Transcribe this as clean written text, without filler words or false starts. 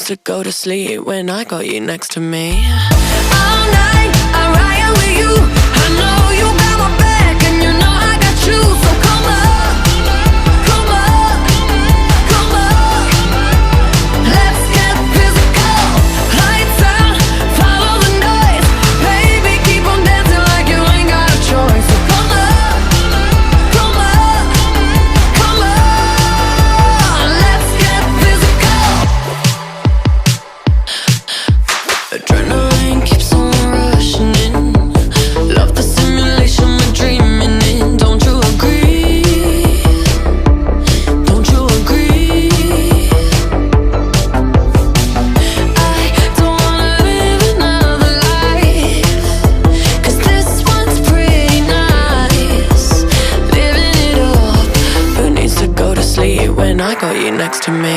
needs to go to sleep when I got you next to me? All night, I ride with you. I know you got my back, and you know I got you. So come up, come up, come up. Let's get physical. Lights out, follow the noise. Baby, keep on dancing like you ain't got a choice. So come up, come up, come on. Let's get physical. Adrenaline keeps on rushing in. Love the simulation we're dreaming in. Don't you agree? Don't you agree? I don't wanna live another life, 'cause this one's pretty nice. Living it up. Who needs to go to sleep when I got you next to me?